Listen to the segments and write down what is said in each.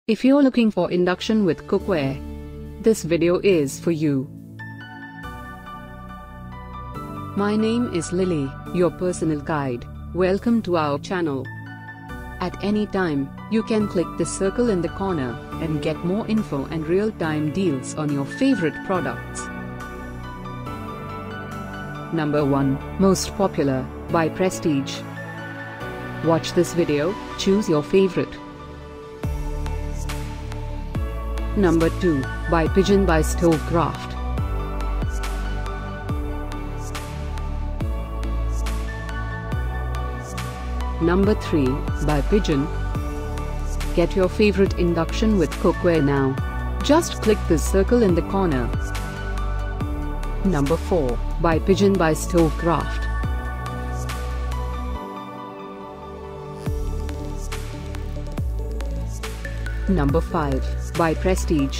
If you're looking for induction with cookware, this video is for you. My name is Lily, your personal guide. Welcome to our channel. At any time, you can click the circle in the corner and get more info and real-time deals on your favorite products. Number 1, Most Popular, by Prestige. Watch this video, choose your favorite. Number 2, by Pigeon by Stovekraft. Number 3, by Pigeon. Get your favorite induction with cookware now. Just click the circle in the corner. Number 4, by Pigeon by Stovekraft. Number 5, by Prestige.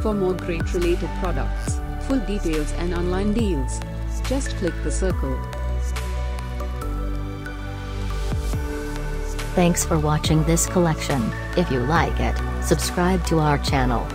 For more great related products, full details and online deals, just click the circle. Thanks for watching this collection. If you like it, subscribe to our channel.